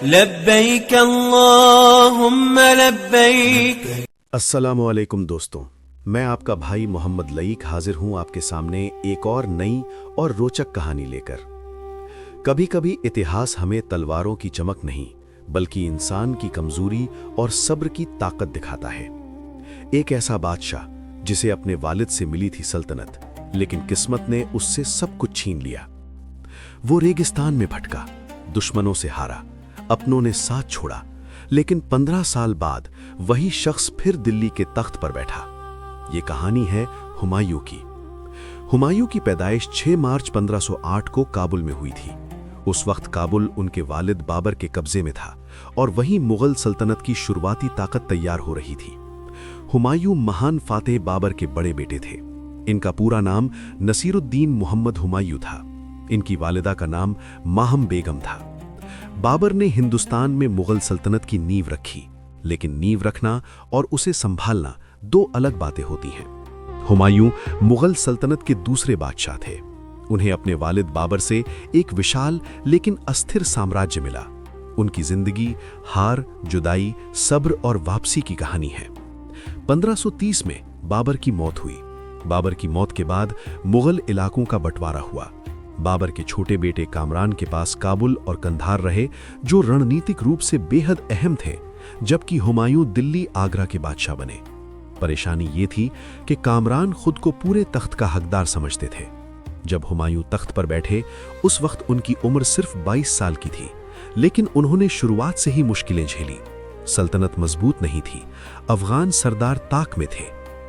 लब्बैक अल्लाहुम्मा लब्बैक। अस्सलामु अलैकुम दोस्तों, मैं आपका भाई मोहम्मद लईक हाजिर हूं आपके सामने एक और नई और रोचक कहानी लेकर। कभी कभी इतिहास हमें तलवारों की चमक नहीं बल्कि इंसान की कमजोरी और सब्र की ताकत दिखाता है। एक ऐसा बादशाह जिसे अपने वालिद से मिली थी सल्तनत, लेकिन किस्मत ने उससे सब कुछ छीन लिया। वो रेगिस्तान में भटका, दुश्मनों से हारा, अपनों ने साथ छोड़ा, लेकिन 15 साल बाद वही शख्स फिर दिल्ली के तख्त पर बैठा। ये कहानी है हुमायूं की। हुमायूं की पैदाइश 6 मार्च 1508 को काबुल में हुई थी। उस वक्त काबुल उनके वालिद बाबर के कब्जे में था और वहीं मुगल सल्तनत की शुरुआती ताकत तैयार हो रही थी। हुमायूं महान फातेह बाबर के बड़े बेटे थे। इनका पूरा नाम नसीरुद्दीन मुहम्मद हुमायूं था। इनकी वालिदा का नाम माहम बेगम था। बाबर ने हिंदुस्तान में मुगल सल्तनत की नींव रखी, लेकिन नींव रखना और उसे संभालना दो अलग बातें होती हैं। हुमायूं मुगल सल्तनत के दूसरे बादशाह थे। उन्हें अपने वालिद बाबर से एक विशाल लेकिन अस्थिर साम्राज्य मिला। उनकी जिंदगी हार, जुदाई, सब्र और वापसी की कहानी है। 1530 में बाबर की मौत हुई। बाबर की मौत के बाद मुगल इलाकों का बंटवारा हुआ। बाबर के छोटे बेटे कामरान के पास काबुल और कंधार रहे, जो रणनीतिक रूप से बेहद अहम थे, जबकि हुमायूं दिल्ली आगरा के बादशाह बने। परेशानी ये थी कि कामरान खुद को पूरे तख्त का हकदार समझते थे। जब हुमायूं तख्त पर बैठे उस वक्त उनकी उम्र सिर्फ 22 साल की थी, लेकिन उन्होंने शुरुआत से ही मुश्किलें झेली। सल्तनत मजबूत नहीं थी, अफगान सरदार ताक में थे,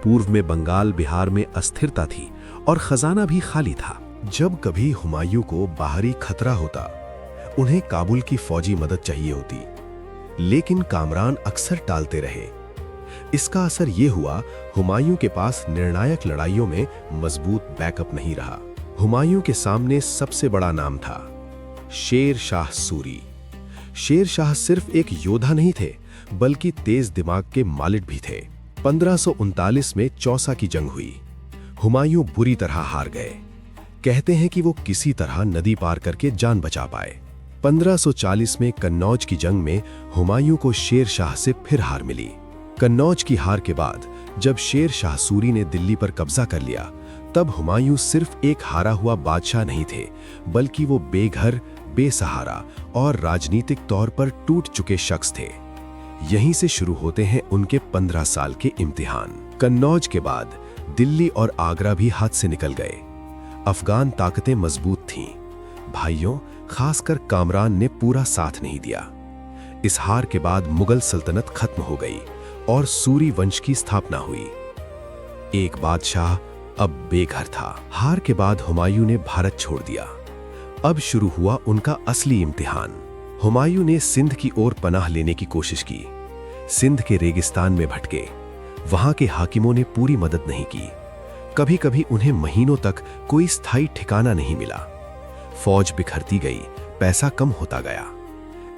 पूर्व में बंगाल बिहार में अस्थिरता थी और खजाना भी खाली था। जब कभी हुमायूं को बाहरी खतरा होता, उन्हें काबुल की फौजी मदद चाहिए होती, लेकिन कामरान अक्सर टालते रहे। इसका असर यह हुआ, हुमायूं के पास निर्णायक लड़ाइयों में मजबूत बैकअप नहीं रहा। हुमायूं के सामने सबसे बड़ा नाम था शेर शाह सूरी। शेर शाह सिर्फ एक योद्धा नहीं थे, बल्कि तेज दिमाग के मालिक भी थे। 1539 में चौसा की जंग हुई। हुमायूं बुरी तरह हार गए। कहते हैं कि वो किसी तरह नदी पार करके जान बचा पाए। 1540 में कन्नौज की जंग में हुमायूं को शेर शाह से फिर हार मिली। कन्नौज की हार के बाद जब शेर शाह सूरी ने दिल्ली पर कब्जा कर लिया, तब हुमायूं सिर्फ एक हारा हुआ बादशाह नहीं थे, बल्कि वो बेघर, बेसहारा और राजनीतिक तौर पर टूट चुके शख्स थे। यहीं से शुरू होते हैं उनके 15 साल के इम्तिहान। कन्नौज के बाद दिल्ली और आगरा भी हाथ से निकल गए। अफगान ताकतें मजबूत थीं। भाइयों, खासकर कामरान ने पूरा साथ नहीं दिया। इस हार के बाद मुगल सल्तनत खत्म हो गई और सूरी वंश की स्थापना हुई। एक बादशाह अब बेघर था। हार के बाद हुमायूं ने भारत छोड़ दिया। अब शुरू हुआ उनका असली इम्तिहान। हुमायूं ने सिंध की ओर पनाह लेने की कोशिश की। सिंध के रेगिस्तान में भटके। वहां के हाकिमों ने पूरी मदद नहीं की। कभी कभी उन्हें महीनों तक कोई स्थायी ठिकाना नहीं मिला। फौज बिखरती गई, पैसा कम होता गया।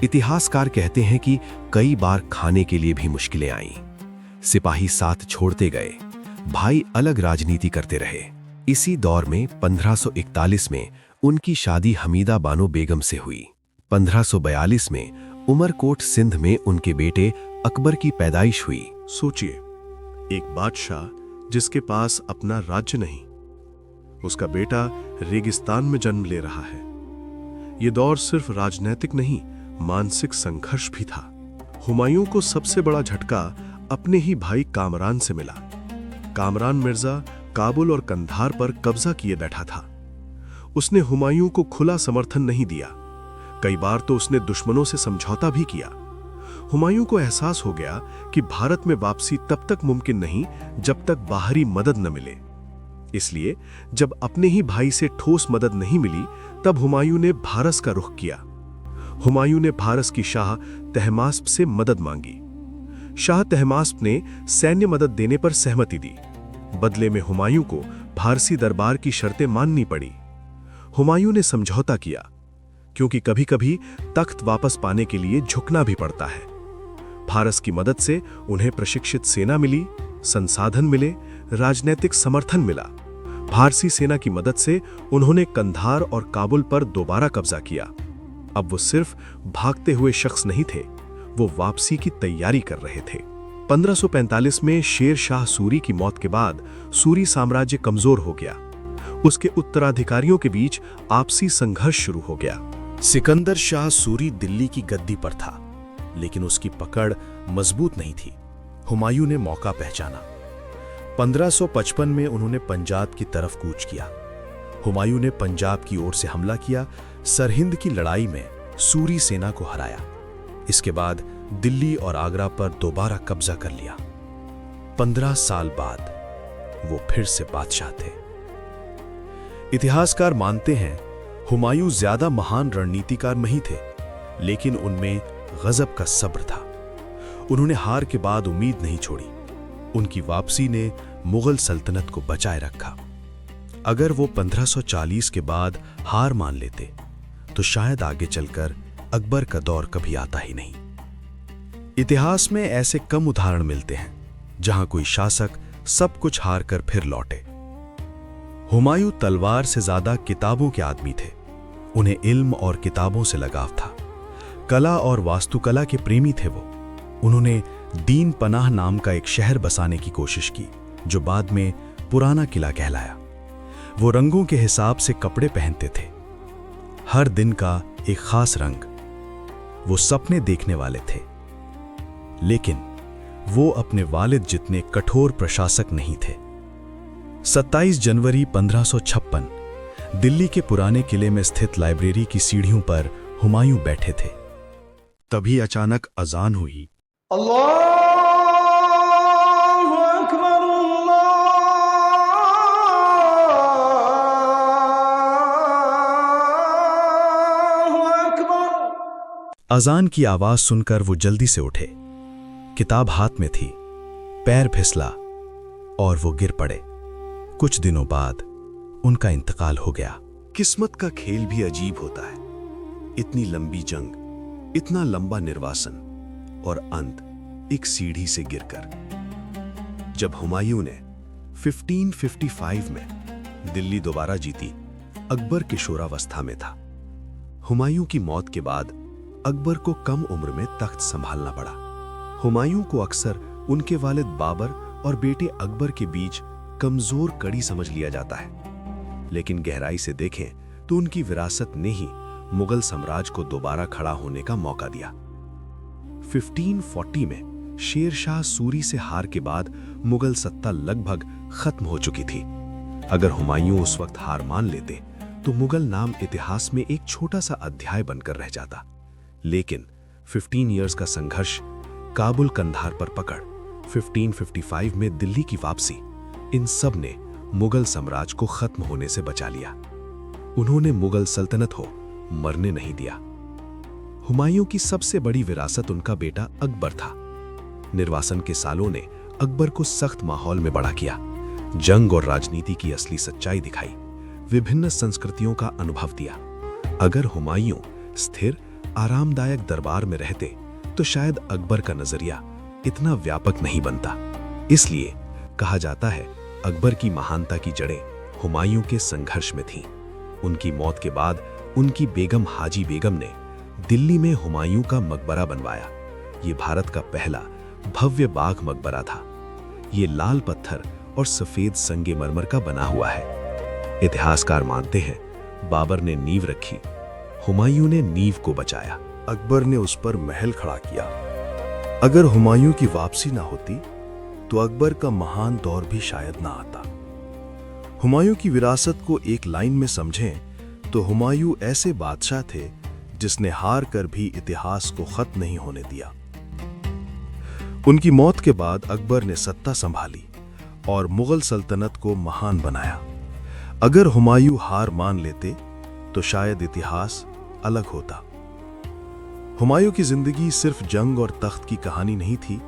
इतिहासकार कहते हैं कि कई बार खाने के लिए भी मुश्किलें आईं। सिपाही साथ छोड़ते गए, भाई अलग राजनीति करते रहे। इसी दौर में 1541 में उनकी शादी हमीदा बानो बेगम से हुई। 1542 में उमरकोट सिंध में उनके बेटे अकबर की पैदाइश हुई। सोचिए, एक बादशाह जिसके पास अपना राज्य नहीं, उसका बेटा रेगिस्तान में जन्म ले रहा है। यह दौर सिर्फ राजनीतिक नहीं, मानसिक संघर्ष भी था। हुमायूं को सबसे बड़ा झटका अपने ही भाई कामरान से मिला। कामरान मिर्जा काबुल और कंधार पर कब्जा किए बैठा था। उसने हुमायूं को खुला समर्थन नहीं दिया। कई बार तो उसने दुश्मनों से समझौता भी किया। हुमायूं को एहसास हो गया कि भारत में वापसी तब तक मुमकिन नहीं जब तक बाहरी मदद न मिले। इसलिए जब अपने ही भाई से ठोस मदद नहीं मिली, तब हुमायूं ने फारस का रुख किया। हुमायूं ने फारस की शाह तहमास्प से मदद मांगी। शाह तहमास्प ने सैन्य मदद देने पर सहमति दी। बदले में हुमायूं को फारसी दरबार की शर्तें माननी पड़ी। हुमायूं ने समझौता किया, क्योंकि कभी-कभी तख्त वापस पाने के लिए झुकना भी पड़ता है। फारस की मदद से उन्हें प्रशिक्षित सेना मिली, संसाधन मिले, राजनीतिक समर्थन मिला। फारसी सेना की मदद से उन्होंने कंधार और काबुल पर दोबारा कब्जा किया। अब वो सिर्फ भागते हुए शख्स नहीं थे, वो वापसी की तैयारी कर रहे थे। 1545 में शेर शाह सूरी की मौत के बाद सूरी साम्राज्य कमजोर हो गया। उसके उत्तराधिकारियों के बीच आपसी संघर्ष शुरू हो गया। सिकंदर शाह सूरी दिल्ली की गद्दी पर था, लेकिन उसकी पकड़ मजबूत नहीं थी। हुमायूं ने मौका पहचाना। 1555 में उन्होंने पंजाब की तरफ कूच किया। हुमायूं ने पंजाब की ओर से हमला किया, सरहिंद की लड़ाई में सूरी सेना को हराया। इसके बाद दिल्ली और आगरा पर दोबारा कब्जा कर लिया। 15 साल बाद वो फिर से बादशाह थे। इतिहासकार मानते हैं हुमायूं ज्यादा महान रणनीतिकार नहीं थे, लेकिन उनमें गजब का सब्र था। उन्होंने हार के बाद उम्मीद नहीं छोड़ी। उनकी वापसी ने मुगल सल्तनत को बचाए रखा। अगर वो 1540 के बाद हार मान लेते तो शायद आगे चलकर अकबर का दौर कभी आता ही नहीं। इतिहास में ऐसे कम उदाहरण मिलते हैं जहां कोई शासक सब कुछ हार कर फिर लौटे। हुमायूं तलवार से ज्यादा किताबों के आदमी थे। उन्हें इल्म और किताबों से लगाव था। कला और वास्तुकला के प्रेमी थे वो। उन्होंने दीन पनाह नाम का एक शहर बसाने की कोशिश की, जो बाद में पुराना किला कहलाया। वो रंगों के हिसाब से कपड़े पहनते थे, हर दिन का एक खास रंग। वो सपने देखने वाले थे, लेकिन वो अपने वालिद जितने कठोर प्रशासक नहीं थे। 27 जनवरी 1556 दिल्ली के पुराने किले में स्थित लाइब्रेरी की सीढ़ियों पर हुमायूं बैठे थे। तभी अचानक अजान हुई। अजान की आवाज सुनकर वो जल्दी से उठे। किताब हाथ में थी, पैर फिसला और वो गिर पड़े। कुछ दिनों बाद उनका इंतकाल हो गया। किस्मत का खेल भी अजीब होता है। इतनी लंबी जंग, इतना लंबा निर्वासन और अंत एक सीढ़ी से गिरकर। जब हुमायूं ने 1555 में दिल्ली दोबारा जीती, अकबर किशोरावस्था में था। हुमायूं की मौत के बाद अकबर को कम उम्र में तख्त संभालना पड़ा। हुमायूं को अक्सर उनके वालिद बाबर और बेटे अकबर के बीच कमजोर कड़ी समझ लिया जाता है, लेकिन गहराई से देखें तो उनकी विरासत ने ही मुगल साम्राज्य को दोबारा खड़ा होने का मौका दिया। 1540 में शेर शाह सूरी से हार के बाद मुगल सत्ता लगभग खत्म हो चुकी थी। अगर हुमायूं उस वक्त हार मान लेते तो मुगल नाम इतिहास में एक छोटा सा अध्याय बनकर रह जाता। लेकिन 15 इयर्स का संघर्ष, काबुल कंधार पर पकड़, 1555 में दिल्ली की वापसी, इन सब ने मुगल साम्राज्य को खत्म होने से बचा लिया। उन्होंने मुगल सल्तनत को मरने नहीं दिया। हुमायूं की सबसे बड़ी विरासत उनका बेटा अकबर था। निर्वासन के सालों ने अकबर को सख्त माहौल में बड़ा किया, जंग और राजनीति की असली सच्चाई दिखाई, विभिन्न संस्कृतियों का अनुभव दिया। अगर हुमायूं स्थिर आरामदायक दरबार में रहते तो शायद अकबर का नजरिया इतना व्यापक नहीं बनता। इसलिए कहा जाता है अकबर की महानता की जड़ें हुमायूं के संघर्ष में थीं। उनकी मौत के बाद उनकी बेगम हाजी बेगम ने दिल्ली में हुमायूं का मकबरा बनवाया। ये भारत का पहला भव्य बाघ मकबरा था। ये लाल पत्थर और सफेद संगमरमर का बना हुआ है। इतिहासकार मानते हैं बाबर ने नींव रखी, हुमायूं ने नींव को बचाया। अकबर ने उस पर महल खड़ा किया। अगर हुमायूं की वापसी ना होती तो अकबर का महान दौर भी शायद ना आता। हुमायूं की विरासत को एक लाइन में समझें तो हुमायूं ऐसे बादशाह थे जिसने हार कर भी इतिहास को खत्म नहीं होने दिया। उनकी मौत के बाद अकबर ने सत्ता संभाली और मुगल सल्तनत को महान बनाया। अगर हुमायूं हार मान लेते तो शायद इतिहास अलग होता। हुमायूं की जिंदगी सिर्फ जंग और तख्त की कहानी नहीं थी।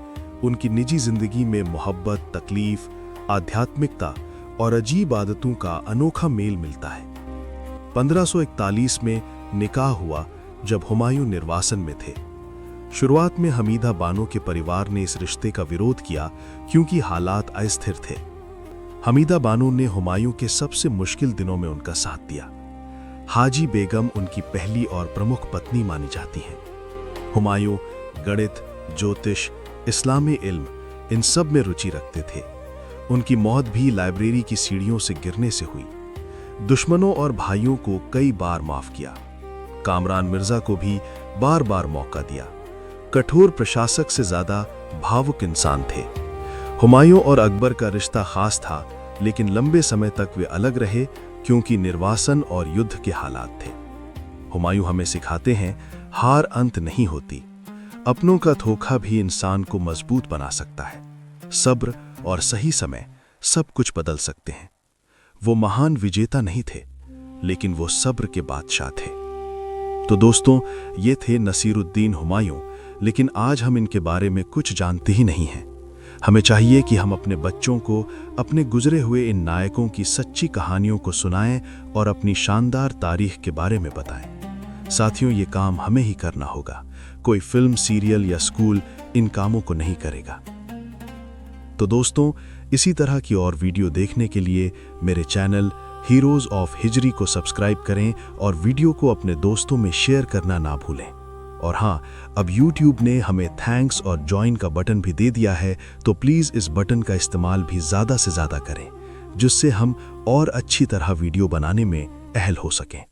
उनकी निजी जिंदगी में मोहब्बत, तकलीफ, आध्यात्मिकता और अजीब आदतों का अनोखा मेल मिलता है। 1541 में निकाह हुआ जब हुमायूं निर्वासन में थे। शुरुआत में हमीदा बानो के परिवार ने इस रिश्ते का विरोध किया क्योंकि हालात अस्थिर थे। हमीदा बानो ने हुमायूं के सबसे मुश्किल दिनों में उनका साथ दिया। हाजी बेगम उनकी पहली और प्रमुख पत्नी मानी जाती हैं। हुमायूं गणित, ज्योतिष, इस्लामी इल्म इन सब में रुचि रखते थे। उनकी मौत भी लाइब्रेरी की सीढ़ियों से गिरने से हुई। दुश्मनों और भाइयों को कई बार माफ किया। कामरान मिर्जा को भी बार बार मौका दिया। कठोर प्रशासक से ज्यादा भावुक इंसान थे। हुमायूं और अकबर का रिश्ता खास था, लेकिन लंबे समय तक वे अलग रहे क्योंकि निर्वासन और युद्ध के हालात थे। हुमायूं हमें सिखाते हैं, हार अंत नहीं होती। अपनों का धोखा भी इंसान को मजबूत बना सकता है। सब्र और सही समय सब कुछ बदल सकते हैं। वो महान विजेता नहीं थे, लेकिन वो सब्र के बादशाह थे। तो दोस्तों, ये थे नसीरुद्दीन हुमायूं, लेकिन आज हम इनके बारे में कुछ जानते ही नहीं हैं। हमें चाहिए कि हम अपने बच्चों को अपने गुजरे हुए इन नायकों की सच्ची कहानियों को सुनाएं और अपनी शानदार तारीख के बारे में बताएं। साथियों, ये काम हमें ही करना होगा। कोई फिल्म, सीरियल या स्कूल इन कामों को नहीं करेगा। तो दोस्तों, इसी तरह की और वीडियो देखने के लिए मेरे चैनल हीरोज ऑफ हिजरी को सब्सक्राइब करें और वीडियो को अपने दोस्तों में शेयर करना ना भूलें। और हाँ, अब YouTube ने हमें थैंक्स और ज्वाइन का बटन भी दे दिया है, तो प्लीज़ इस बटन का इस्तेमाल भी ज़्यादा से ज़्यादा करें, जिससे हम और अच्छी तरह वीडियो बनाने में अहल हो सकें।